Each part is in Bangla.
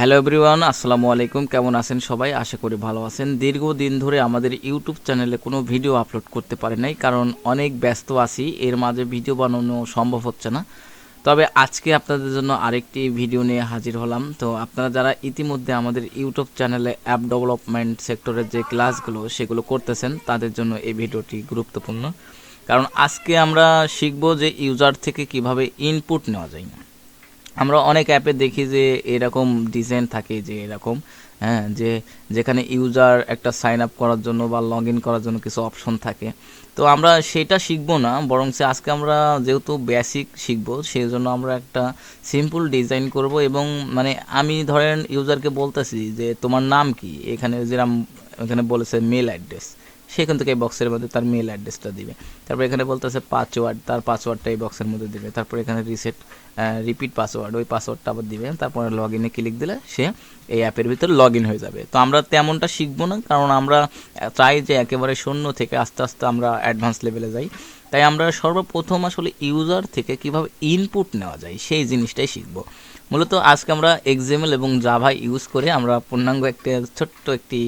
হ্যালো এভরিওয়ান, আসসালামু আলাইকুম। কেমন আছেন সবাই? আশা করি ভালো আছেন। দীর্ঘদিন ধরে আমাদের ইউটিউব চ্যানেলে কোনো ভিডিও আপলোড করতে পারি নাই, কারণ অনেক ব্যস্ত আছি। এর মাঝে ভিডিও বানানো সম্ভব হচ্ছে না। তবে আজকে আপনাদের জন্য আরেকটি ভিডিও নিয়ে হাজির হলাম। তো আপনারা যারা ইতিমধ্যে আমাদের ইউটিউব চ্যানেলে অ্যাপ ডেভেলপমেন্ট সেক্টরের যে ক্লাসগুলো সেগুলো করতেছেন, তাদের জন্য এই ভিডিওটি গুরুত্বপূর্ণ। কারণ আজকে আমরা শিখব যে ইউজার থেকে কিভাবে ইনপুট নেওয়া যায়। আমরা অনেক অ্যাপে দেখি যে এরকম ডিজাইন থাকে, যে এরকম হ্যাঁ, যে যেখানে ইউজার একটা সাইন আপ করার জন্য বা লগ ইন করার জন্য কিছু অপশন থাকে। তো আমরা সেটা শিখবো না, বরং আজকে আমরা যেহেতু বেসিক শিখবো, সেই জন্য আমরা একটা সিম্পল ডিজাইন করব। এবং মানে আমি ধরেন ইউজারকে বলতেছি যে তোমার নাম কি, এখানে যেরকম এখানে বলেছে মেল অ্যাড্রেস, সেখান থেকে এই বক্সের মধ্যে তার মেল অ্যাড্রেসটা দিবে। তারপর এখানে বলতেছে পাসওয়ার্ড, তার পাসওয়ার্ডটা এই বক্সের মধ্যে দিবে। তারপর এখানে রিপিট পাসওয়ার্ড, ওই পাসওয়ার্ডটা আবার দিবে। তারপরে লগ ইনে ক্লিক দিলে সে এই অ্যাপের ভিতর লগ ইন হয়ে যাবে। তো আমরা তেমনটা শিখবো না, কারণ আমরা চাই যে একেবারে শূন্য থেকে আস্তে আস্তে আমরা অ্যাডভান্স লেভেলে যাই। তাই আমরা সর্বপ্রথম আসলে ইউজার থেকে কিভাবে ইনপুট নেওয়া যায় সেই জিনিসটাই শিখবো। মূলত আজকে আমরা এক্সএমএল এবং জাভা ইউজ করে আমরা পূর্ণাঙ্গ একটা ছোট্ট একটি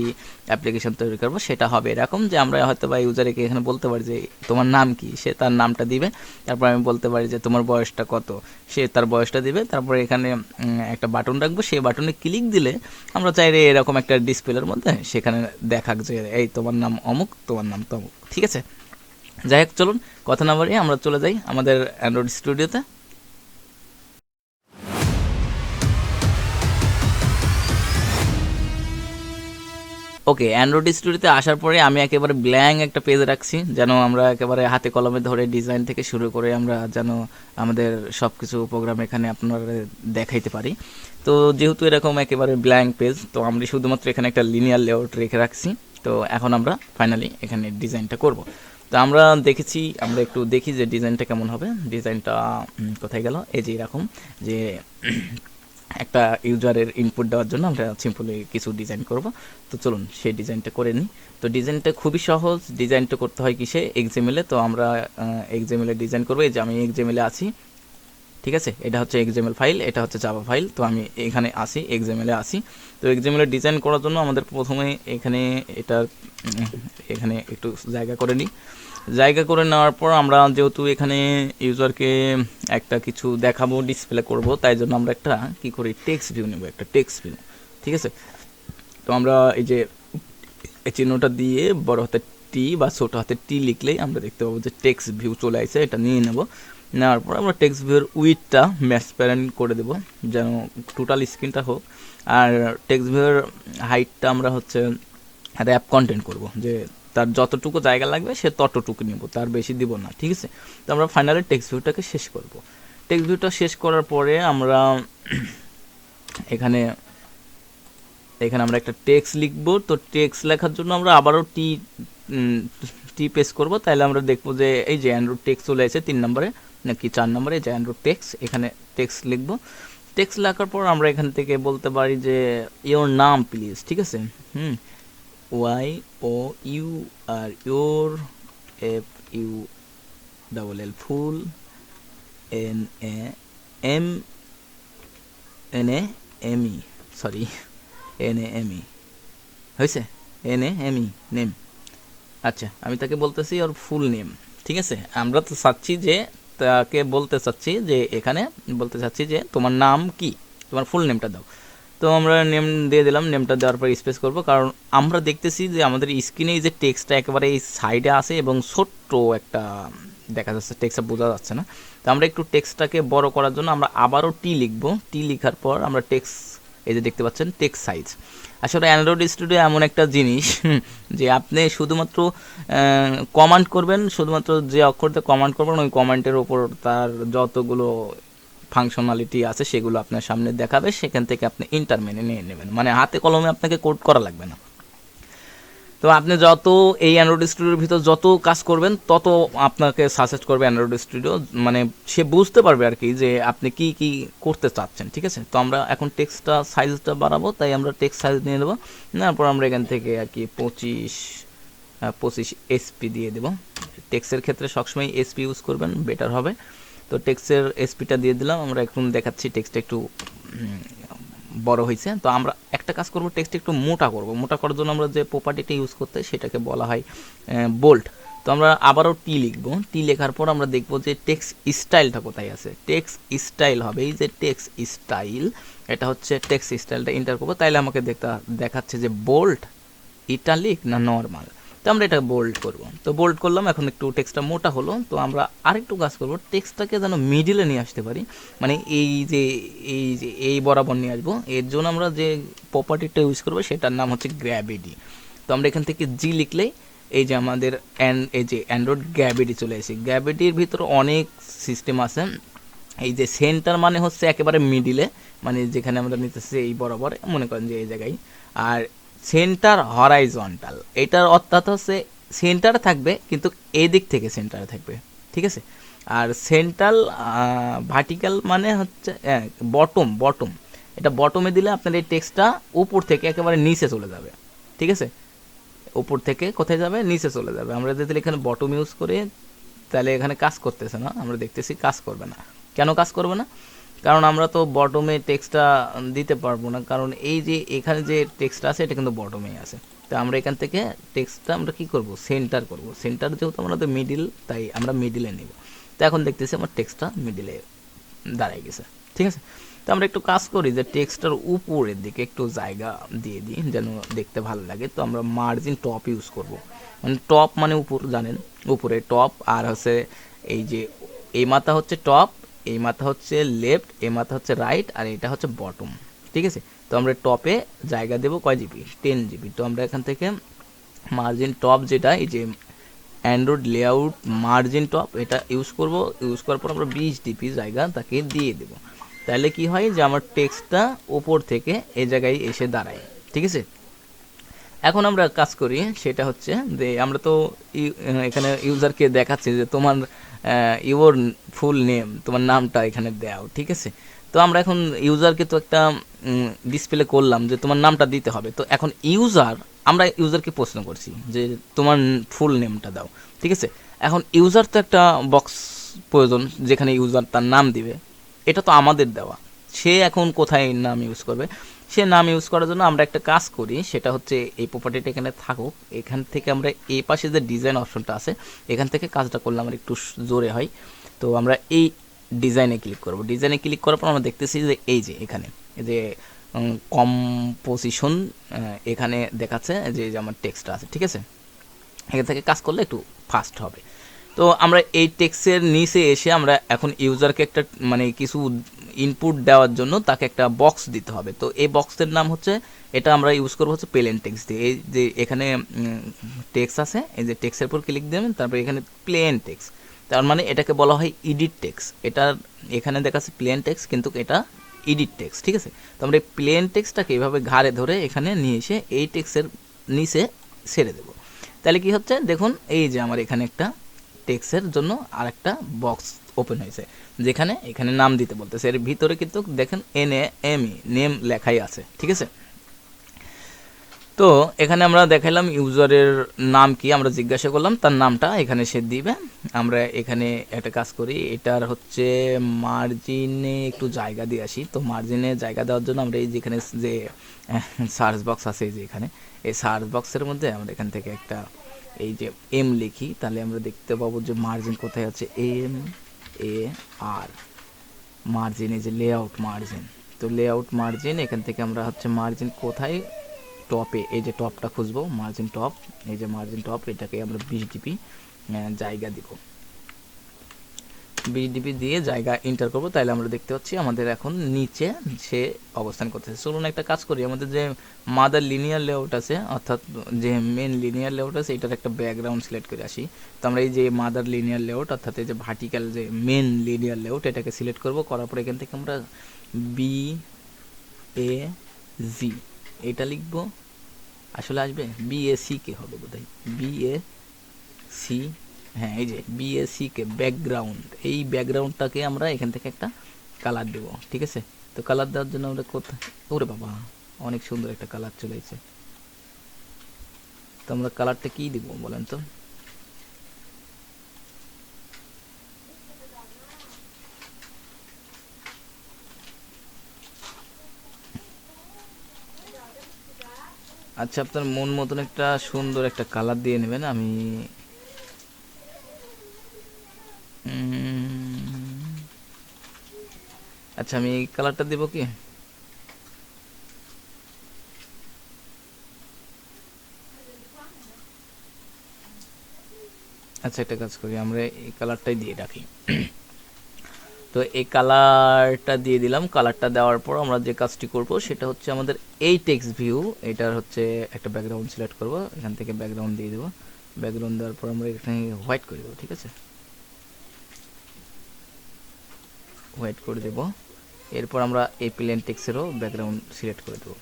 অ্যাপ্লিকেশন তৈরি করব। সেটা হবে এরকম যে আমরা হয়তো বা ইউজারকে এখানে বলতে পারি যে তোমার নাম কি, সে তার নামটা দিবে। তারপর আমি বলতে পারি যে তোমার বয়সটা কত, সে তার বয়সটা দিবে। তারপরে এখানে একটা বাটন রাখবো, সেই বাটনে ক্লিক দিলে আমরা চাইলে এরকম একটা ডিসপ্লের মধ্যে সেখানে দেখাক যে এই তোমার নাম অমুক, তোমার নাম তমুক। ঠিক আছে, যাই হোক, চলুন কথা না বাড়িয়ে আমরা চলে যাই আমাদের অ্যান্ড্রয়েড স্টুডিওতে। ওকে, অ্যান্ড্রয়েড স্টুডিওতে আসার পরে আমি একেবারে ব্ল্যাঙ্ক একটা পেজ রাখছি, যেন আমরা একেবারে হাতে কলমে ধরে ডিজাইন থেকে শুরু করে আমরা যেন আমাদের সব কিছু প্রোগ্রাম এখানে আপনারা দেখাইতে পারি। তো যেহেতু এরকম একেবারে ব্ল্যাঙ্ক পেজ, তো আমরা শুধুমাত্র এখানে একটা লিনিয়ার লেআউট রেখে রাখছি। তো এখন আমরা ফাইনালি এখানে ডিজাইনটা করব। তো আমরা দেখেছি, আমরা একটু দেখি যে ডিজাইনটা কেমন হবে। ডিজাইনটা কোথায় গেল, এই যে এরকম যে একটা ইউজারের ইনপুট দেওয়ার জন্য আমরা সিম্পলি কিছু ডিজাইন করব। তো চলুন সেই ডিজাইনটা করে নিই। তো ডিজাইনটা খুবই সহজ। ডিজাইনটা করতে হয় কিসে, এক্সএমএলে। তো আমরা এক্সএমএলে ডিজাইন করবো। এই যে আমি এক্সএমএলে আছি, ঠিক আছে। এটা হচ্ছে এক্সএমএল ফাইল, এটা হচ্ছে জাভা ফাইল। তো আমি এখানে আসি, এক্সএমএলে আসি। তো এক্সএমএলে ডিজাইন করার জন্য আমাদের প্রথমে এখানে এটা এখানে একটু জায়গা করে নিই। জায়গা করে নেওয়ার পর আমরা যেহেতু এখানে ইউজারকে একটা কিছু দেখাবো, ডিসপ্লে করব, তাই জন্য আমরা একটা কি করি, টেক্সট ভিউ নেব, একটা টেক্সট ভিউ। ঠিক আছে, তো আমরা এই যে এই চিহ্নটা দিয়ে বড় হাতে টি বা ছোটো হাতে টি লিখলেই আমরা দেখতে পাবো যে টেক্সট ভিউ চলে আসছে। এটা নিয়ে নেব। নেওয়ার পর আমরা টেক্সট ভিউর উইথটা ম্যাসপ্যারেন্ট করে দেবো, যেন টোটাল স্ক্রিনটা হোক। আর টেক্সট ভিউর হাইটটা আমরা হচ্ছে র্যাপ কন্টেন্ট করব, যে তার যতটুকু জায়গা লাগবে সে ততটুকু নিব, তার বেশি দিব না। ঠিক আছে, তো আমরা ফাইনালি টেক্সট ভিউটাকে শেষ করব। টেক্সট ভিউটা শেষ করার পরে আমরা এখানে এখানে আমরা একটা টেক্সট লিখব। তো টেক্সট লেখার জন্য আমরা আবারও টি টি পেস করব। তাহলে আমরা দেখবো যে এই যে অ্যান্ড্রয়েড টেক্সট চলে এসেছে 3 নম্বরে নাকি 4 নম্বরে, যে অ্যান্ড্রয়েড টেক্সট। এখানে টেক্সট লিখব। টেক্সট লেখার পর আমরা এখান থেকে বলতে পারি যে ইওর নাম প্লিজ। ঠিক আছে, Y O U R your, F U double L full, N A M N A M E, sorry N A M E হয়েছে, N A M E name. আচ্ছা, আমি তাকে বলতেছি ওর ফুল নেম। ঠিক আছে, আমরা তো চাচ্ছি যে তাকে বলতে চাচ্ছি যে এখানে বলতে চাচ্ছি যে তোমার নাম কি, তোমার ফুল নেমটা দাও। তো আমরা নেম দিয়ে দিলাম। নেমটা দেওয়ার পর স্পেস করব, কারণ আমরা দেখতেছি যে আমাদের স্ক্রিনে যে টেক্সটটা একেবারে এই সাইডে আছে এবং ছোট্ট একটা দেখা যাচ্ছে, টেক্সটটা বোঝা যাচ্ছে না। তো আমরা একটু টেক্সটটাকে বড় করার জন্য আমরা আবারও টি লিখবো। টি লিখার পর আমরা টেক্সট, এই যে দেখতে পাচ্ছেন টেক্সট সাইজ। আসলে অ্যান্ড্রয়েড স্টুডিও এমন একটা জিনিস যে আপনি শুধুমাত্র কমান্ড করবেন, শুধুমাত্র যে অক্ষরতে কমান্ড করবেন ওই কমান্ডের ওপর তার যতগুলো ফাংশনালিটি আছে সেগুলো আপনার সামনে দেখাবে। সেখান থেকে আপনি ইন্টার মেনে নিয়ে নেবেন, মানে হাতে কলমে আপনাকে কোড করা লাগবে না। তো আপনি যত এই অ্যান্ড্রয়েড স্টুডিওর ভিতর যত কাজ করবেন তত আপনাকে সাজেস্ট করবে অ্যান্ড্রয়েড স্টুডিও, মানে সে বুঝতে পারবে আর কি যে আপনি কি কি করতে চাচ্ছেন। ঠিক আছে, তো আমরা এখন টেক্সটটা সাইজটা বাড়াবো, তাই আমরা টেক্সট সাইজ নিয়ে নেবো। নেওয়ার পর আমরা এখান থেকে আর কি 25 এসপি দিয়ে দেবো। টেক্সটের ক্ষেত্রে সবসময় এসপি ইউজ করবেন, বেটার হবে। তো টেক্সটের এসপিটা দিয়ে দিলাম। আমরা এখন দেখাচ্ছি টেক্সটটা একটু বড় হয়েছে। তো আমরা একটা কাজ করব, টেক্সট একটু মোটা করব। মোটা করার জন্য আমরা যে প্রপার্টিটা ইউজ করতে সেটাকে বলা হয় বোল্ড। তো আমরা আবারও টি লিখব। টি লেখার পর আমরা দেখব যে টেক্সট স্টাইলটা কোথায় আছে। টেক্সট স্টাইল হবে এই যে টেক্সট স্টাইল, এটা হচ্ছে টেক্সট স্টাইলটা এন্টার করবো, তাইলে আমাকে দেখাচ্ছে যে বোল্ড, ইটালিক না নর্মাল। তো আমরা এটা বোল্ড করব। তো বোল্ড করলাম, এখন একটু টেক্সটটা মোটা হলো। তো আমরা আরেকটু কাজ করব, টেক্সটটাকে যেন মিডিলে নিয়ে আসতে পারি, মানে এই বরাবর নিয়ে আসবো। এর জন্য আমরা যে প্রপার্টিটা ইউজ করবো সেটার নাম হচ্ছে গ্র্যাভিটি। তো আমরা এখান থেকে জি লিখলেই এই যে আমাদের এই যে অ্যান্ড্রয়েড গ্র্যাভিটি চলে এসেছে। গ্র্যাভিটির ভিতরে অনেক সিস্টেম আছে। এই যে সেন্টার মানে হচ্ছে একেবারে মিডিলে, মানে যেখানে আমরা নিতেছি এই বরাবর, মনে করেন যে এই জায়গায়। আর সেন্টার হরাইজন্টাল, এটার অর্থাৎ হচ্ছে সেন্টার থাকবে কিন্তু এই দিক থেকে সেন্টার থাকবে, ঠিক আছে। আর সেন্ট্রাল ভার্টিক্যাল মানে হচ্ছে বটম, বটম। এটা বটমে দিলে আপনার এই টেক্সটটা উপর থেকে একেবারে নিচে চলে যাবে, ঠিক আছে। উপর থেকে কোথায় যাবে, নিচে চলে যাবে। আমরা যদি এখানে বটম ইউজ করি তাহলে এখানে কাজ করতেছে না, আমরা দেখতেছি কাজ করবে না। কেন কাজ করবে না? কারণ আমরা তো বটমে টেক্সটটা দিতে পারবো না, কারণ এই যে এখানে যে টেক্সটটা আছে এটা কিন্তু বটমেই আছে। তো আমরা এখান থেকে টেক্সটটা আমরা কি করব, সেন্টার করব। সেন্টার যেহেতু আমাদের মিডিল, তাই আমরা মিডিলে নিব। তো এখন দেখতেছি আমার টেক্সটটা মিডিলে দাঁড়াই গেছে, ঠিক আছে। তো আমরা একটু কাজ করি যে টেক্সটার উপরের দিকে একটু জায়গা দিয়ে দিই যেন দেখতে ভালো লাগে। তো আমরা মার্জিন টপ ইউজ করব, মানে টপ মানে উপর, জানেন, উপরে টপ। আর হচ্ছে এই যে এই মাথা হচ্ছে টপ, এই মাথা হচ্ছে লেফট, এই মাথা হচ্ছে রাইট, আর এটা হচ্ছে বটম, ঠিক আছে। তো আমরা টপে জায়গা দেবো কয় জিবি, 10 জিবি। তো আমরা এখান থেকে মার্জিন টপ, যেটা এই যে অ্যান্ড্রয়েড লেআউট মার্জিন টপ, এটা ইউজ করব। ইউজ করার পর আমরা 20 ডিপি জায়গা তাকে দিয়ে দেবো। তাহলে কি হয় যে আমার টেক্সটটা ওপর থেকে এই জায়গায় এসে দাঁড়ায়, ঠিক আছে। এখন আমরা কাজ করি, সেটা হচ্ছে যে আমরা তো এখানে ইউজারকে দেখাচ্ছি যে তোমার ইউর ফুল নেম, তোমার নামটা এখানে দাও, ঠিক আছে। তো আমরা এখন ইউজারকে তো একটা ডিসপ্লে করলাম যে তোমার নামটা দিতে হবে। তো এখন আমরা ইউজারকে প্রশ্ন করছি যে তোমার ফুল নেমটা দাও, ঠিক আছে। এখন ইউজার তো একটা বক্স প্রয়োজন যেখানে ইউজার তার নাম দিবে, এটা তো আমাদের দেওয়া। সে এখন কোথায় নাম ইউজ করবে? সে নাম ইউজ করার জন্য আমরা একটা কাজ করি, সেটা হচ্ছে এই প্রপার্টিটা এখানে থাকুক। এখান থেকে আমরা এই পাশে যে ডিজাইন অপশনটা আছে এখান থেকে কাজটা করলে আমার একটু জোরে হয়। তো আমরা এই ডিজাইনে ক্লিক করব। ডিজাইনে ক্লিক করার পর আমরা দেখতেছি যে এই যে এখানে এই যে কম্পোজিশন এখানে দেখাচ্ছে যে আমার টেক্সটটা আছে, ঠিক আছে। এখান থেকে কাজ করলে একটু ফাস্ট হবে। তো আমরা এই টেক্সটের নিচে এসে আমরা এখন ইউজারকে একটা মানে কিছু ইনপুট দেওয়ার জন্য তাকে একটা বক্স দিতে হবে। তো এই বক্সের নাম হচ্ছে, এটা আমরা ইউজ করবো হচ্ছে প্লেন টেক্সট দিয়ে। এই যে এখানে টেক্সট আছে, এই যে টেক্সটের উপর ক্লিক দেবেন, তারপর এখানে প্লেন টেক্সট, তার মানে এটাকে বলা হয় এডিট টেক্সট। এটা এখানে দেখাচ্ছে প্লেন টেক্সট কিন্তু এটা এডিট টেক্সট, ঠিক আছে। তো আমরা এই প্লেন টেক্সটটাকে এইভাবে ঘাড়ে ধরে এখানে নিয়ে এসে এই টেক্সটের নিচে ছেড়ে দেবো। তাহলে কি হচ্ছে দেখুন, এই যে আমার এখানে একটা টেক্সটের জন্য আর একটা বক্স ওপেন হয়েছে, যেখানে এখানে নাম দিতে বলতেছে। এর ভিতরে কিন্তু দেখেন NAME নেম লেখাই আছে, ঠিক আছে। তো এখানে আমরা দেখাইলাম ইউজারের নাম কি, আমরা জিজ্ঞাসা করলাম তার নামটা, এখানে সে দিবে। আমরা এখানে একটা কাজ করি, এটার হচ্ছে মার্জিনে একটু জায়গা দিয়ে আসি। তো মার্জিনে জায়গা দেওয়ার জন্য আমরা এই যেখানে যে সার্চ বক্স আছে, এই যে এখানে এই সার্চ বক্সের মধ্যে আমরা এখান থেকে একটা এই যে এম লিখি, তাহলে আমরা দেখতে পাবো যে মার্জিন কোথায় আছে, MAR মার্জিন, এই যে লেআউট মার্জিন। তো লেআউট মার্জিন, এখান থেকে আমরা হচ্ছে মার্জিন কোথায়, টপে, এই যে টপটা খুঁজবো, মার্জিন টপ, এই যে মার্জিন টপ, এটাকে আমরা 20 ডিপি জায়গা দিব। 20 ডিপি দিয়ে জায়গা এন্টার করবো, তাহলে আমরা দেখতে পাচ্ছি আমাদের এখন নিচে সে অবস্থান করতেছে। চলুন একটা কাজ করি, আমাদের যে মাদার লিনিয়ার লেআউট আছে, অর্থাৎ যে মেন লিনিয়ার লেআউট আছে, এটার একটা ব্যাকগ্রাউন্ড সিলেক্ট করে আসি। তো আমরা এই যে মাদার লিনিয়ার লেআউট, অর্থাৎ এই যে ভার্টিক্যাল যে মেন লিনিয়ার লেআউট, এটাকে সিলেক্ট করব। করার পর এখান থেকে আমরা BAG এটা লিখবো, আসলে আসবে BAC হবে বোধহয়, BAC, হ্যাঁ এই যে BAC ব্যাকগ্রাউন্ড, এই ব্যাকগ্রাউন্ডটাকে আমরা এখান থেকে একটা কালার দেবো, ঠিক আছে। তো কালার দেওয়ার জন্য আমরা কোথায়, ওরে বাবা অনেক সুন্দর একটা কালার চলে এসেছে। তো আমরা কালারটা কি দিব বলেন তো? আচ্ছা, আপনার মন মতন একটা সুন্দর একটা কালার দিয়ে নেবেন। আমি আচ্ছা, আমি এই কালারটা দেবো কি? আচ্ছা, একটা কাজ করি, আমরা এই কালারটাই দিয়ে রাখি। তো এই কালারটা দিয়ে দিলাম। কালারটা দেওয়ার পর আমরা যে কাজটি করব সেটা হচ্ছে আমাদের এই টেক্সট ভিউ, এটার হচ্ছে একটা ব্যাকগ্রাউন্ড সিলেক্ট করব, এখান থেকে ব্যাকগ্রাউন্ড দিয়ে দেবো। ব্যাকগ্রাউন্ড দেওয়ার পর আমরা এখানে হোয়াইট করে দেবো, ঠিক আছে? হোয়াইট করে দেব। এরপর আমরা এই প্লেন টেক্সটেরও ব্যাকগ্রাউন্ড সিলেক্ট করে দেবো।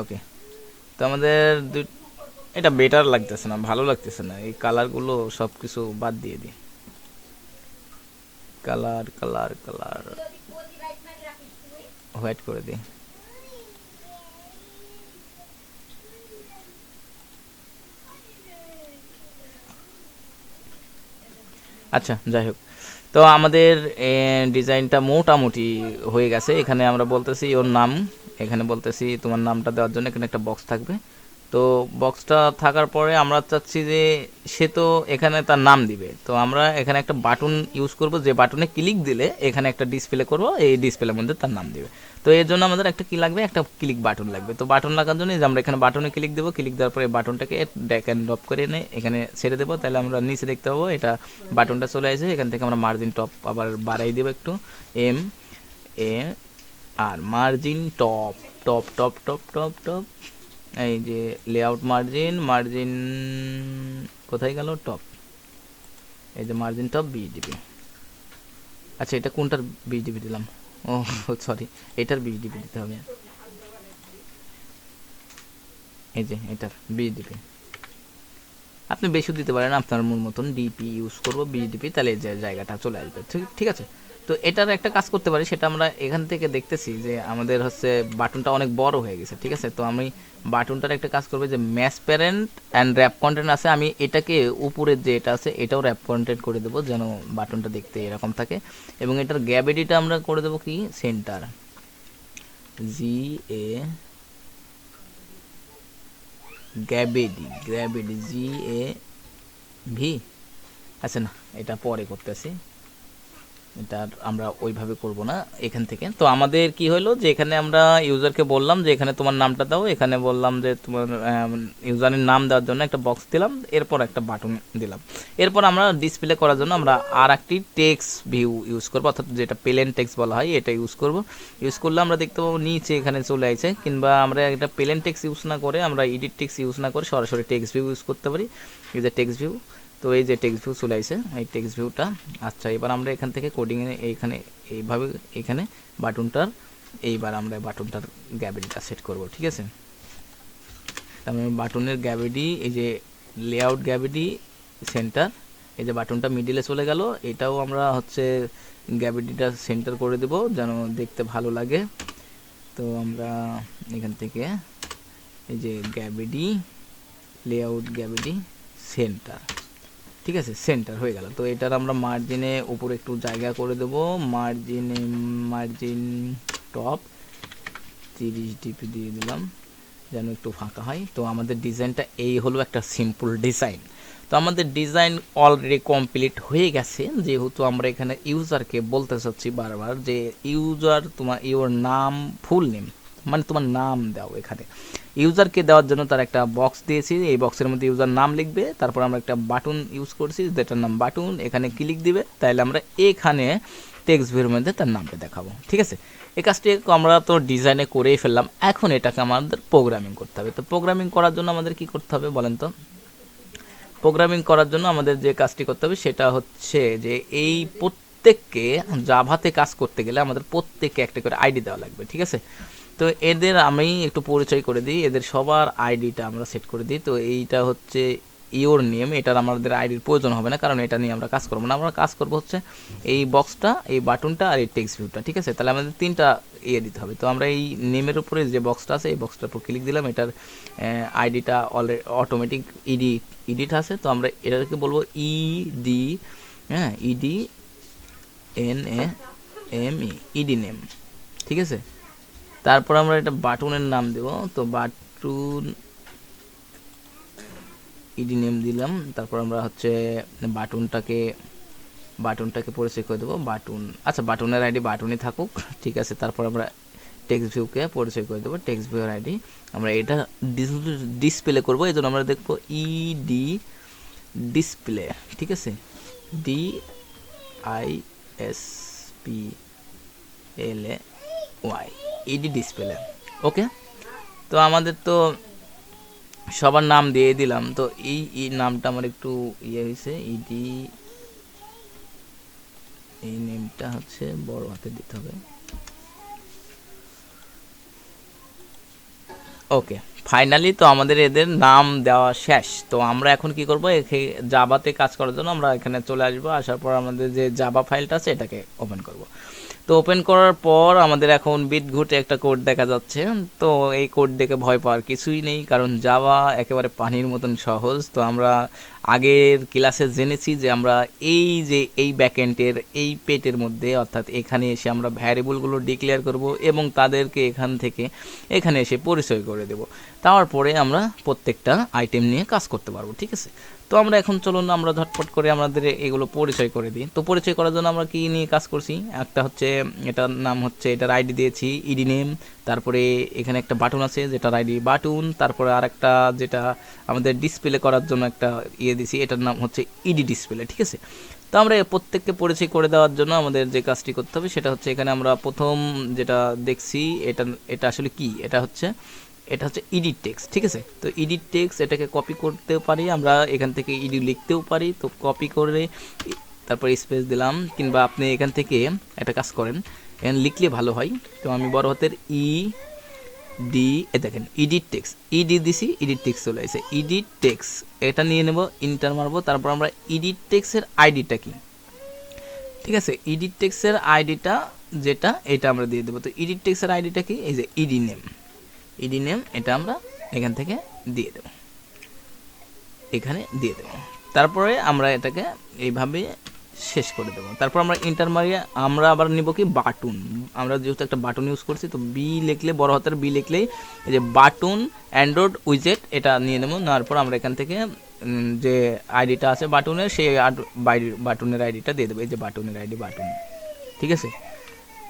ওকে, তো আমাদের এটা বেটার লাগতেছে না, ভালো লাগতেছে না, এই কালারগুলো সব কিছু বাদ দিয়ে দিই। কালার কালার কালার হোয়াইট করে দিই। আচ্ছা, যাই হোক, তো আমাদের ডিজাইনটা মোটামুটি হয়ে গেছে। এখানে আমরা বলতেছি ওর নাম, এখানে বলতেছি তোমার নামটা দেওয়ার জন্য এখানে একটা বক্স থাকবে। তো বক্সটা থাকার পরে আমরা চাচ্ছি যে সে তো এখানে তার নাম দিবে, তো আমরা এখানে একটা বাটন ইউজ করব, যে বাটনে ক্লিক দিলে এখানে একটা ডিসপ্লে করব, এই ডিসপ্লের মধ্যে তার নাম দিবে। তো এর জন্য আমাদের একটা কি লাগবে, একটা ক্লিক বাটন লাগবে। তো বাটন লাগার জন্য যে আমরা এখানে বাটনে ক্লিক দেবো, ক্লিক দেওয়ার পরে বাটনটাকে ড্র্যাগ অ্যান্ড ড্রপ করে এনে এখানে ছেড়ে দেবো, তাহলে আমরা নিচে দেখতে পাবো এটা বাটনটা চলে আসে। এখান থেকে আমরা মার্জিন টপ আবার বাড়াই দেবো একটু, M A R margin top top top top top top, এই যে লেআউট মার্জিন, মার্জিন কোথায় গেল, টপ, এই যে মার্জিন টপ 20 ডিবি। আচ্ছা, এটা কোনটার 20 ডিবি দিলাম? ও সরি, এটার 20 ডিবি দিতে হবে। এই যে এটার 20 ডিবি। আপনি বেশি দিতে পারেন, আপনার মন মতন ডিপি ইউজ করবো 20 ডিবি, তাহলে যে জায়গাটা চলে আসবে। ঠিক ঠিক আছে। তো এটার একটা কাজ করতে পারি, সেটা আমরা এখান থেকে দেখতেছি যে আমাদের হচ্ছে বাটনটা অনেক বড় হয়ে গেছে, ঠিক আছে? তো আমি বাটনটার একটা কাজ করবো, যে match parent and rap content আছে, আমি এটাকে উপরের যে এটা আছে এটাও র্যাপ কন্টেন্ট করে দেবো, যেন বাটনটা দেখতে এরকম থাকে। এবং এটার গ্যাভিটিটা আমরা করে দেবো কি, centre, G A gravity, gravity G A V. আচ্ছা না, এটা পরে করতেছি, এটা আমরা ওইভাবে করব না এখান থেকে। তো আমাদের কি হলো, যে এখানে আমরা ইউজারকে বললাম যে এখানে তোমার নামটা দাও, এখানে বললাম যে তোমার ইউজারের নাম দেওয়ার জন্য একটা বক্স দিলাম, এরপর একটা বাটন দিলাম। এরপর আমরা ডিসপ্লে করার জন্য আমরা আর একটি টেক্সট ভিউ ইউজ করবো, অর্থাৎ যেটা প্লেন টেক্সট বলা হয়, এটা ইউজ করব। ইউজ করলে আমরা দেখতে পাবো নিচে এখানে চলে আসছে, কিংবা আমরা একটা প্লেন টেক্সট ইউজ না করে, আমরা এডিট টেক্সট ইউজ না করে সরাসরি টেক্সট ভিউ ইউজ করতে পারি। এই যে টেক্সট ভিউ, তো এই যে টেক্সট ভিউ চলে আসে, এই টেক্সট ভিউটা। আচ্ছা, এবার আমরা এখান থেকে কোডিংয়ে এইখানে এইভাবে এখানে বাটনটার, এইবার আমরা বাটনটার গ্র্যাভিটিটা সেট করব, ঠিক আছে? তারপরে বাটনের গ্র্যাভিটি, এই যে লেআউট গ্র্যাভিটি সেন্টার, এই যে বাটনটা মিডিলে চলে গেল, এটাও আমরা হচ্ছে গ্র্যাভিটিটা সেন্টার করে দেব যেন দেখতে ভালো লাগে। তো আমরা এখান থেকে এই যে গ্র্যাভিটি, লেআউট গ্র্যাভিটি সেন্টার, ঠিক আছে, সেন্টার হয়ে গেল। তো এটার আমরা মার্জিনে উপরে একটু জায়গা করে দেব, মার্জিনে মার্জিন টপ 30 ডিপি দিয়ে দিলাম, যেন একটু ফাঁকা হয়। তো আমাদের ডিজাইনটা এই হলো, একটা সিম্পল ডিজাইন। তো আমাদের ডিজাইন অলরেডি কমপ্লিট হয়ে গেছে, যেহেতু আমরা এখানে ইউজারকে বলতে চাচ্ছি বারবার যে ইউজার তোমার ইওর নাম, ফুল নেম মানে তোমার নাম দাও। এখানে ইউজারকে দেওয়ার জন্য তার একটা বক্স দিয়েছি, এই বক্সের মধ্যে ইউজার নাম লিখবে, তারপর আমরা একটা বাটন ইউজ করছি যেটার নাম বাটন, এখানে ক্লিক দিবে, তাহলে আমরা এখানে টেক্সট ভিউর মধ্যে তার নামটা দেখাবো, ঠিক আছে? এই কাজটি আমরা তো ডিজাইনে করেই ফেললাম, এখন এটাকে আমাদের প্রোগ্রামিং করতে হবে। তো প্রোগ্রামিং করার জন্য আমাদের কি করতে হবে বলেন তো? প্রোগ্রামিং করার জন্য আমাদের যে কাজটি করতে হবে সেটা হচ্ছে যে এই প্রত্যেককে জাভাতে কাজ করতে গেলে আমাদের প্রত্যেককে একটা করে আইডি দেওয়া লাগবে, ঠিক আছে? তো এদের আমি একটু পরিচয় করে দিই, এদের সবার আইডিটা আমরা সেট করে দিই। তো এইটা হচ্ছে ইওর নেম, এটার আমাদের আইডির প্রয়োজন হবে না, কারণ এটা নিয়ে আমরা কাজ করবো না। আমরা কাজ করবো হচ্ছে এই বক্সটা, এই বাটনটা আর এই টেক্সট ভিউটা, ঠিক আছে? তাহলে আমাদের তিনটা দিতে হবে। তো আমরা এই নেমের উপরে যে বক্সটা আছে এই বক্সটার উপর ক্লিক দিলাম, এটার আইডিটা অলরেডি অটোমেটিক এডিট আছে। তো আমরা এটাকে বলবো ইডি, হ্যাঁ ইডি NAME, ইডি নেম, ঠিক আছে। তারপর আমরা এটা বাটনের নাম দেব, তো বাটন ইডি নেম দিলাম। তারপর আমরা হচ্ছে বাটনটাকে পরিচয় করে দেবো বাটন, আচ্ছা বাটনের আইডি বাটনই থাকুক, ঠিক আছে। তারপর আমরা টেক্সট ভিউকে পরিচয় করে দেবো টেক্সট ভিউর আইডি। আমরা এটা ডিসপ্লে করবো, এই জন্য আমরা দেখবো ইডি ডিসপ্লে, ঠিক আছে, DISPLAY, ইডি ডিসপ্লে। ওকে, তো আমাদের তো সবার নাম দিয়ে দিলাম। তো এই নামটা আমার একটু ইয়ে হয়েছে, ইডি, এই নেমটা হচ্ছে বড় হাতে দিতে হবে। ওকে, ফাইনালি তো আমাদের এদের নাম দেওয়া শেষ। তো আমরা এখন কি করব, জাভাতে কাজ করার জন্য আমরা এখানে চলে আসবো। আসার পর আমাদের যে জাভা ফাইলটা আছে এটাকে ওপেন করব। তো ওপেন করার পর আমাদের এখন বিট ঘুটে একটা কোড দেখা যাচ্ছে। তো এই কোড দেখে ভয় পাওয়ার কিছুই নেই, কারণ জাভা একেবারে পানির মতন সহজ। তো আমরা আগের ক্লাসে জেনেছি যে আমরা এই ব্যাকএন্ডের এই পেটের মধ্যে, অর্থাৎ এখানে এসে আমরা ভ্যারিয়েবলগুলো ডিক্লেয়ার করব এবং তাদেরকে এখানে এসে পরিচয় করে দেব। তারপরে আমরা প্রত্যেকটা আইটেম নিয়ে কাজ করতে পারবো, ঠিক আছে। তো আমরা এখন চলুন আমরা ঝটপট করে আমাদের এগুলো পরিচয় করে দিই। তো পরিচয় করার জন্য আমরা কি নিয়ে কাজ করছি, একটা হচ্ছে এটার নাম হচ্ছে, এটার আইডি দিয়েছি ইডি নেম। তারপরে এখানে একটা বাটন আছে যেটার আইডি বাটন। তারপরে আর একটা যেটা আমাদের ডিসপ্লে করার জন্য একটা ইয়ে দিয়েছি, এটার নাম হচ্ছে ইডি ডিসপ্লে, ঠিক আছে। তো আমরা প্রত্যেককে পরিচয় করে দেওয়ার জন্য আমাদের যে কাজটি করতে হবে সেটা হচ্ছে, এখানে আমরা প্রথম যেটা দেখছি এটা আসলে কি, এটা হচ্ছে এডিট টেক্সট, ঠিক আছে। তো এডিট টেক্সট এটাকে কপি করতে পারি আমরা, এখান থেকে ইডি লিখতেও পারি। তো কপি করে তারপর স্পেস দিলাম, কিংবা আপনি এখান থেকে একটা কাজ করেন, এখানে লিখলে ভালো হয়। তো আমি বড় হাতের দেখেন এডিট টেক্সট, ইডি দিছি, এডিট টেক্সট চলে আসে, এডিট টেক্সট এটা নিয়ে নেব, ইন্টার মারবো। তারপর আমরা এডিট টেক্সটের আইডিটা কি, ঠিক আছে, এডিট টেক্সটের আইডিটা যেটা এটা আমরা দিয়ে দেবো। তো এডিট টেক্সটের আইডিটা কি, এই যে ইডি নেম, এটা আমরা এখান থেকে দিয়ে দেব, এখানে দিয়ে দেব। তারপরে আমরা এটাকে এইভাবে শেষ করে দেবো। তারপর আমরা ইন্টার মারিয়ে আমরা আবার নিব কি বাটন, আমরা যেহেতু একটা বাটন ইউজ করছি, তো বড় হাতের বি লিখলেই এই যে বাটন অ্যান্ড্রয়েড উইজেট এটা নিয়ে নেবো। নেওয়ার পর আমরা এখান থেকে যে আইডিটা আছে বাটনের, সেই বাটনের আইডিটা দিয়ে দেবো, এই যে বাটনের আইডি বাটন, ঠিক আছে।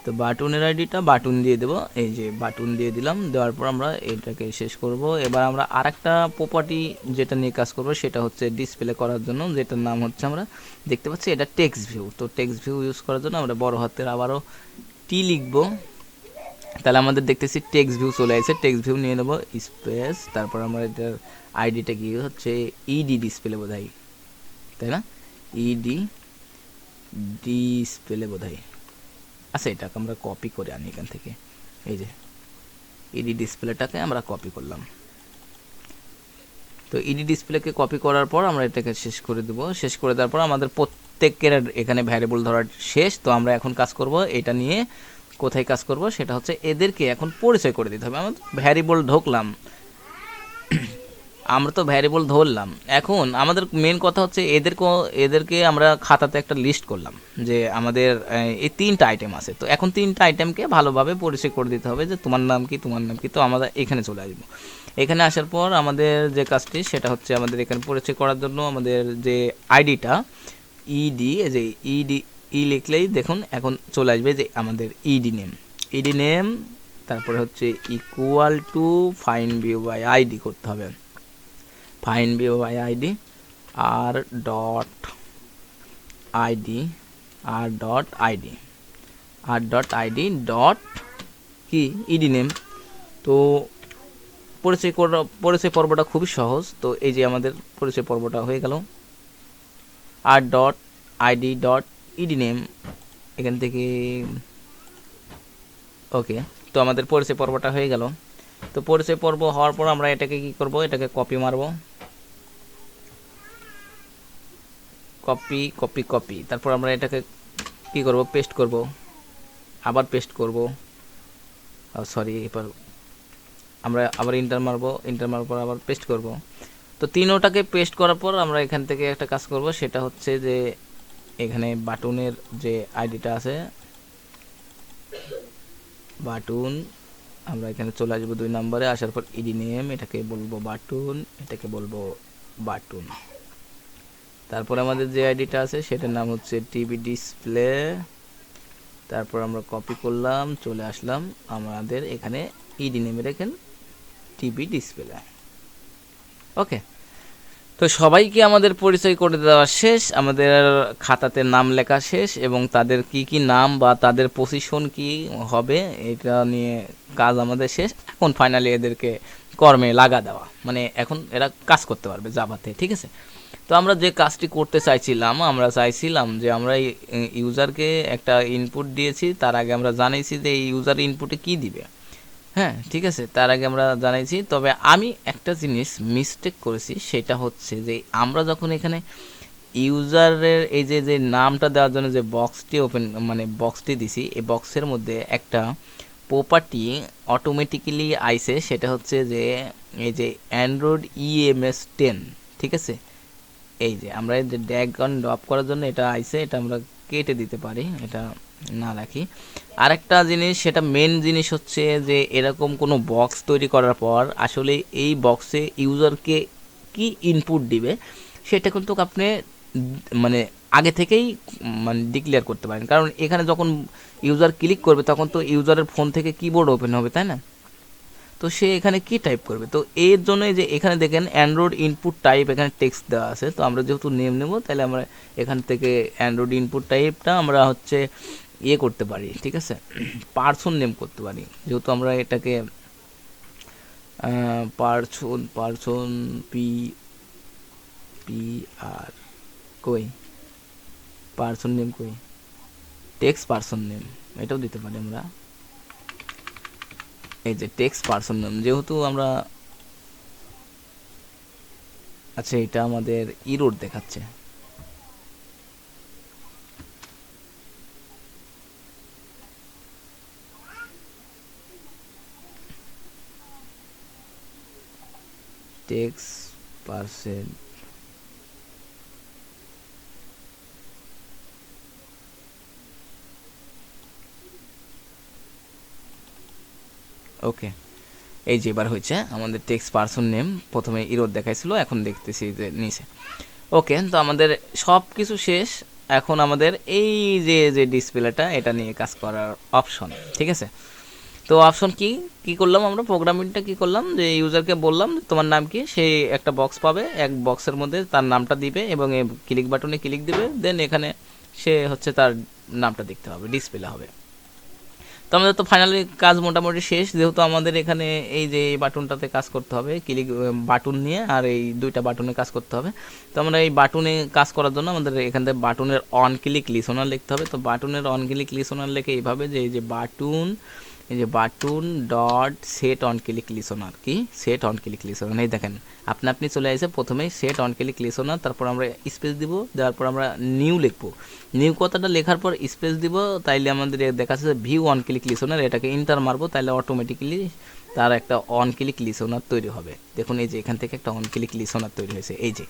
তো বাটনের আইডিটা বাটন দিয়ে দেবো, এই যে বাটন দিয়ে দিলাম। দেওয়ার পর আমরা এটাকে শেষ করব। এবার আমরা আরেকটা প্রপার্টি যেটা নিয়ে কাজ করব সেটা হচ্ছে ডিসপ্লে করার জন্য, যেটার নাম হচ্ছে আমরা দেখতে পাচ্ছি এটা টেক্সট ভিউ। তো টেক্সট ভিউ ইউজ করার জন্য আমরা বড় হাতের আবারও টি লিখব, তাহলে আমাদের দেখতেছি টেক্সট ভিউ চলে আসে। টেক্সট ভিউ নিয়ে নেব স্পেস, তারপর আমরা এটার আইডিটা কি হচ্ছে ইডি ডিসপ্লে বোধহয়, তাই না, ইডি ডিসপ্লে বোধহয়। আচ্ছা, এটাকে আমরা কপি করে আনি এখান থেকে, এই যে ইডি ডিসপ্লেটাকে আমরা কপি করলাম। তো ইডি ডিসপ্লেকে কপি করার পর আমরা এটাকে শেষ করে দেবো। শেষ করে দেওয়ার পর আমাদের প্রত্যেকের এখানে ভ্যারিয়েবল ধরার শেষ। তো আমরা এখন কাজ করব এটা নিয়ে, কোথায় কাজ করব সেটা হচ্ছে এদেরকে এখন পরিচয় করে দিতে হবে। আমরা ভ্যারিয়েবল ঢোকলাম, আমরা তো ভ্যারিয়েবল ধরলাম। এখন আমাদের মেন কথা হচ্ছে এদেরকে আমরা খাতাতে একটা লিস্ট করলাম যে আমাদের এই 3টা আইটেম আছে। তো এখন 3টা আইটেমকে ভালোভাবে পরিচয় করে দিতে হবে যে তোমার নাম কি। তো আমরা এখানে চলে আসবো। এখানে আসার পর আমাদের যে কাজটি সেটা হচ্ছে আমাদের এখানে পরিচয় করার জন্য আমাদের যে আইডিটা ইডি, যে লিখলেই দেখুন এখন চলে আসবে যে আমাদের ইডি নেম, তারপরে হচ্ছে equal to find view by ID করতে হবে, find view by ID R dot ID dot কি ইডি নেম। তো পরিচয় পর্বটা খুবই সহজ। তো এই যে আমাদের পরিচয় পর্বটা হয়ে গেল, R dot ID dot ED name এখান থেকে। ওকে, তো আমাদের পরিচয় পর্বটা হয়ে গেল। তো পরিচয় পর্ব হওয়ার পর আমরা এটাকে কি করব, এটাকে কপি মারবো, কপি। তারপর আমরা এটাকে কি করব, পেস্ট করব, আবার পেস্ট করব, সরি এবার আমরা আবার ইন্টার মারবো পর আবার পেস্ট করব। তো তিনোটাকে পেস্ট করার পর আমরা এখান থেকে একটা কাজ করব, সেটা হচ্ছে যে এখানে বাটনের যে আইডিটা আছে বাটন, আমরা এখানে চলে আসবো 2 নম্বরে, আসার পর ইডি নেম, এটাকে বলবো বাটন, এটাকে বলবো বাটন। তারপর আমাদের যে আইডিটা আছে সেটার নাম হচ্ছে টিভি ডিসপ্লে। তারপর আমরা কপি করলাম, চলে আসলাম আমাদের এখানে ইডি নেমে রেখেন টিভি ডিসপ্লে। ওকে, তো সবাইকে আমাদের পরিচয় করে দেওয়া শেষ, আমাদের খাতাতে নাম লেখা শেষ, এবং তাদের কি কি নাম বা তাদের পজিশন কি হবে এটা নিয়ে কাজ আমাদের শেষ। এখন ফাইনালি এদেরকে কর্মে লাগা দেওয়া, মানে এখন এরা কাজ করতে পারবে জাভাতে। ঠিক আছে, তো আমরা যে কাজটি করতে চাইছিলাম, আমরা চাইছিলাম যে আমরা ইউজারকে একটা ইনপুট দিয়েছি, তার আগে আমরা জানাইছি যে এই ইউজার ইনপুটে কি দিবে। হ্যাঁ ঠিক আছে, তার আগে আমরা জানাইছি। তবে আমি একটা জিনিস মিস্টেক করেছি, সেটা হচ্ছে যে আমরা যখন এখানে ইউজারের এই যে যে নামটা দেওয়ার জন্য যে বক্সটি ওপেন মানে বক্সটি দিছি, এই বক্সের মধ্যে একটা প্রপার্টি অটোমেটিক্যালি আইছে, সেটা হচ্ছে যে এই যে অ্যান্ড্রয়েড ইএমএস 10। ঠিক আছে, এই যে আমরা এই যে ড্র্যাগ অন ড্রপ করার জন্য এটা আইছে, এটা আমরা কেটে দিতে পারি, এটা না রাখি। আরেকটা জিনিস, সেটা মেন জিনিস হচ্ছে যে এরকম কোনো বক্স তৈরি করার পর আসলে এই বক্সে ইউজারকে কি ইনপুট দিবে সেটা কিন্তু আপনি মানে আগে থেকেই মানে ডিক্লেয়ার করতে পারেন, কারণ এখানে যখন ইউজার ক্লিক করবে তখন তো ইউজারের ফোন থেকে কিবোর্ড ওপেন হবে, তাই না? তো সে এখানে কি টাইপ করবে, তো এর জন্য যে এখানে দেখেন অ্যান্ড্রয়েড ইনপুট টাইপ এখানে টেক্সট দেওয়া আছে, তো আমরা যেহেতু নেম নেব তাহলে আমরা এখান থেকে অ্যান্ড্রয়েড ইনপুট টাইপটা আমরা হচ্ছে ইয়ে করতে পারি। ঠিক আছে, পার্সন নেম করতে পারি, যেহেতু আমরা এটাকে পার্সন পি পি আর কই পার্সন নেম কই টেক্সট পার্সন নেম এটাও দিতে পারি আমরা। এই যে টেক্সট পার্সন নেম যেহেতু আমরা, আচ্ছা এটা আমাদের ইরোড দেখাচ্ছে, টেক্সট পার্সন ওকে। এই যে এবার হয়েছে আমাদের টেক্সট পার্সন নেম, প্রথমে ইরোড দেখাইছিল, এখন দেখতেছি যে নিচে। ওকে, তো আমাদের সব কিছু শেষ, এখন আমাদের এই যে যে ডিসপ্লেটা এটা নিয়ে কাজ করার অপশন। ঠিক আছে, তো অপশন কি কি করলাম আমরা, প্রোগ্রামিংটা কি করলাম, যে ইউজারকে বললাম তোমার নাম কি, সে একটা বক্স পাবে, এক বক্সের মধ্যে তার নামটা দিবে এবং এই ক্লিক বাটনে ক্লিক দিবে, দেন এখানে সে হচ্ছে তার নামটা দেখতে হবে, ডিসপ্লে হবে। তো আমাদের তো ফাইনালি কাজ মোটামুটি শেষ, যেহেতু আমাদের এখানে এই যে এই বাটনটাতে কাজ করতে হবে, ক্লিক বাটন নিয়ে আর এই দুইটা বাটনে কাজ করতে হবে। তো আমরা এই বাটনে কাজ করার জন্য আমাদের এখান থেকে বাটনের অন ক্লিক লিসনার লিখতে হবে। তো বাটনের অন ক্লিক লিসনার লিখে এইভাবে যে এই যে বাটন, এই যে button dot set on click listener, কি সেট অন ক্লিক লিসনার, এই দেখেন আপনি আপনি চলে আসে প্রথমেই সেট অন ক্লিক লিসনার, তারপর আমরা স্পেস দিব, দেওয়ার পর আমরা নিউ লিখবো, নিউ কথাটা লেখার পর স্পেস দিব, তাইলে আমাদের দেখাচ্ছে যে ভিউ অন ক্লিক লিসনার, এটাকে ইন্টার মারবো, তাহলে অটোমেটিক্যালি তার একটা অন ক্লিক লিসনার তৈরি হবে। দেখুন এই যে এখান থেকে একটা অন ক্লিক লিসনার তৈরি হয়েছে, এই যে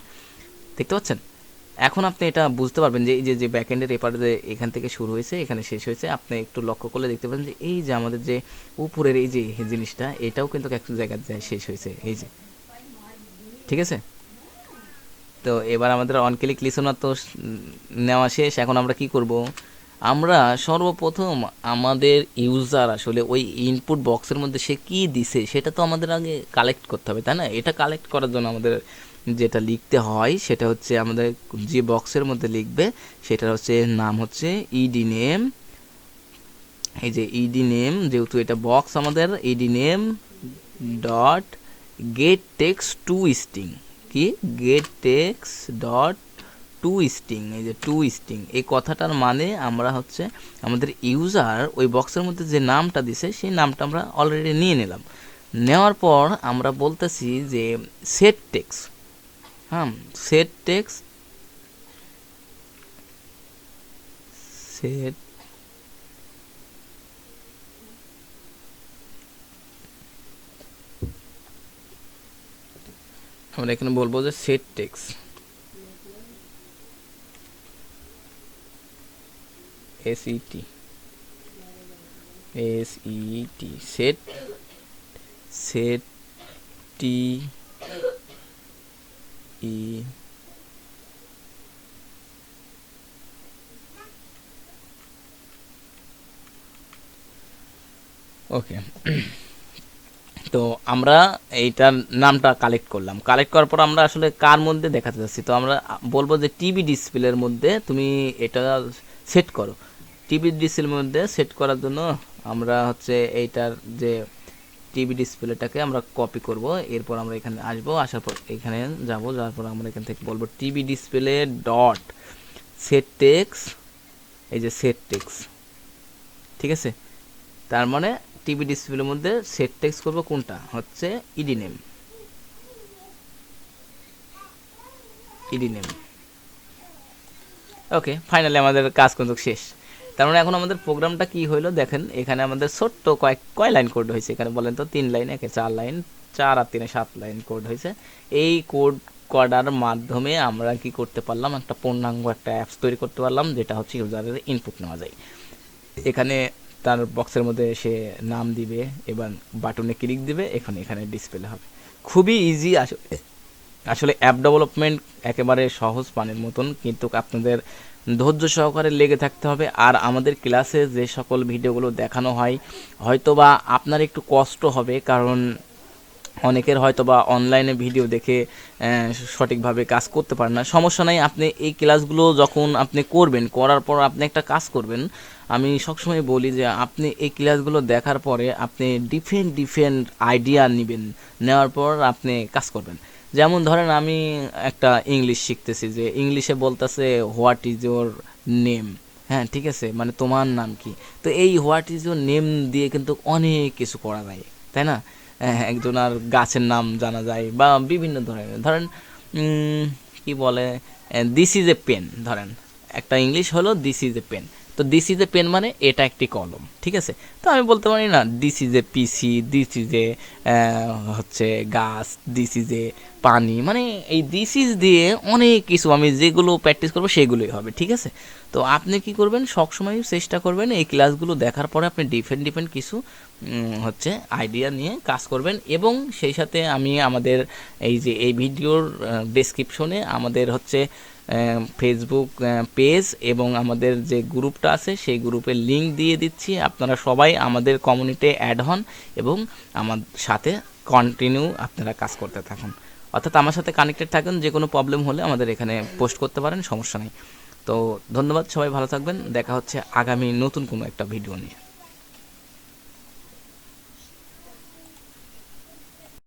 দেখতে পাচ্ছেন। এখন আপনি এটা বুঝতে পারবেন যে এই যে যে ব্যাকএন্ডের এপারে যে এখান থেকে শুরু হয়েছে এখানে শেষ হয়েছে, আপনি একটু লক্ষ্য করলে দেখতে পাবেন যে এই যে আমাদের যে উপরের এই যে জিনিসটা এটাও কিন্তু একটা জায়গায় যায় শেষ হয়েছে, এই যে ঠিক আছে। তো এবার আমাদের অন ক্লিক লিসনার তো নেওয়া শেষ, এখন আমরা কি করব, আমরা সর্বপ্রথম আমাদের ইউজার আসলে ওই ইনপুট বক্সের মধ্যে সে কি দিছে সেটা তো আমাদের আগে কালেক্ট করতে হবে, তাই না? এটা কালেক্ট করার জন্য আমাদের যেটা লিখতে হয় সেটা হচ্ছে আমাদের যে বক্সের মধ্যে লিখবে সেটার হচ্ছে নাম হচ্ছে ইডি নেম। এই যে ইডি নেম, যেহেতু এটা বক্স আমাদের, ED name dot get text to string, কি get text dot to string, এই যে টু স্ট্রিং এই কথাটার মানে আমরা হচ্ছে আমাদের ইউজার ওই বক্সের মধ্যে যে নামটা দিছে সেই নামটা আমরা অলরেডি নিয়ে নিলাম। নেওয়ার পর আমরা বলতেছি যে সেট টেক্সট, হ্যাঁ সেট টেক্সট, সেট আমরা এখানে বলবো যে set text, SET set set T E okay. তো আমরা এইটার নামটা কালেক্ট করলাম, কালেক্ট করার পর আমরা আসলে কার মধ্যে দেখাতে যাচ্ছি, তো আমরা বলবো যে টিভি ডিসপ্লের মধ্যে তুমি এটা সেট করো। টিভি ডিসপ্লের মধ্যে সেট করার জন্য আমরা হচ্ছে এইটার যে টিভি ডিসপ্লেটাকে আমরা কপি করব, এরপর আমরা এখানে আসবো, আসার পর এখানে যাব, যাওয়ার পর আমরা এখান থেকে বলবো TV display dot set text, এই যে সেট টেক্স, ঠিক আছে। তার মানে টিভি ডিসপ্লের মধ্যে সেট টেক্স করবো কোনটা, হচ্ছে ইডি নেম। ওকে, ফাইনালি আমাদের কাজ কিন্তু শেষ। তার মানে এখন আমাদের প্রোগ্রামটা কি হইলো দেখেন, এখানে আমাদের ছোট্ট কয় লাইন কোড হয়েছে এখানে বলেন তো, 3 লাইন, 4 লাইন, 4 আর 3 7 লাইন কোড হয়েছে। এই কোড করার মাধ্যমে আমরা কি করতে পারলাম, একটা পূর্ণাঙ্গ একটা অ্যাপস তৈরি করতে পারলাম, যেটা হচ্ছে ইউজারের ইনপুট নেওয়া যায়। এখানে তার বক্সের মধ্যে সে নাম দিবে, এবার বাটনে ক্লিক দিবে, এখানে ডিসপ্লে হবে। খুবই ইজি আসলে অ্যাপ ডেভেলপমেন্ট একেবারে সহজ পানির মতন, কিন্তু আপনাদের ধৈর্য সহকারে লেগে থাকতে হবে। আর আমাদের ক্লাসে যে সকল ভিডিওগুলো দেখানো হয়, হয়তোবা আপনার একটু কষ্ট হবে, কারণ অনেকের হয়তোবা অনলাইনে ভিডিও দেখে সঠিকভাবে কাজ করতে পারেন না। সমস্যা নাই, আপনি এই ক্লাসগুলো যখন আপনি করবেন, করার পর আপনি একটা কাজ করবেন, আমি সবসময় বলি যে আপনি এই ক্লাসগুলো দেখার পরে আপনি ডিফারেন্ট আইডিয়া নেবেন, নেওয়ার পর আপনি কাজ করবেন। যেমন ধরেন আমি একটা ইংলিশ শিখতেছি, যে ইংলিশে বলতেছে হোয়াট ইজ ইউর নেম, হ্যাঁ ঠিক আছে, মানে তোমার নাম কি। তো এই হোয়াট ইজ ইউর নেম দিয়ে কিন্তু অনেক কিছু করা যায়, তাই না। একজন আর গাছের নাম জানা যায়, বা বিভিন্ন ধরনের, ধরেন কি বলে দিস ইজ এ পেন, ধরেন একটা ইংলিশ হলো দিস ইজ এ পেন। তো দিস ইজ এ পেন মানে এটা একটি কলম, ঠিক আছে। তো আমি বলতে পারি না this is a PC, this is a হচ্ছে গাছ, দিস ইজ এ পানি, মানে এই দিস ইজ দিয়ে অনেক কিছু আমি যেগুলো প্র্যাকটিস করবো সেগুলোই হবে, ঠিক আছে। তো আপনি কি করবেন, সবসময় চেষ্টা করবেন এই ক্লাসগুলো দেখার পরে আপনি ডিফারেন্ট কিছু হচ্ছে আইডিয়া নিয়ে কাজ করবেন। এবং সেই সাথে আমি আমাদের এই যে এই ভিডিওর ডেসক্রিপশনে আমাদের হচ্ছে ফেসবুক পেজ এবং আমাদের যে গ্রুপটা আছে সেই গ্রুপের লিঙ্ক দিয়ে দিচ্ছি। আপনারা সবাই আমাদের কমিউনিটি অ্যাড হন এবং আমার সাথে কন্টিনিউ আপনারা কাজ করতে থাকুন, অর্থাৎ আমার সাথে কানেক্টেড থাকুন। যে কোনো প্রবলেম হলে আমাদের এখানে পোস্ট করতে পারেন, সমস্যা নেই। তো ধন্যবাদ, সবাই ভালো থাকবেন, দেখা হচ্ছে আগামী নতুন কোনো একটা ভিডিও নিয়ে।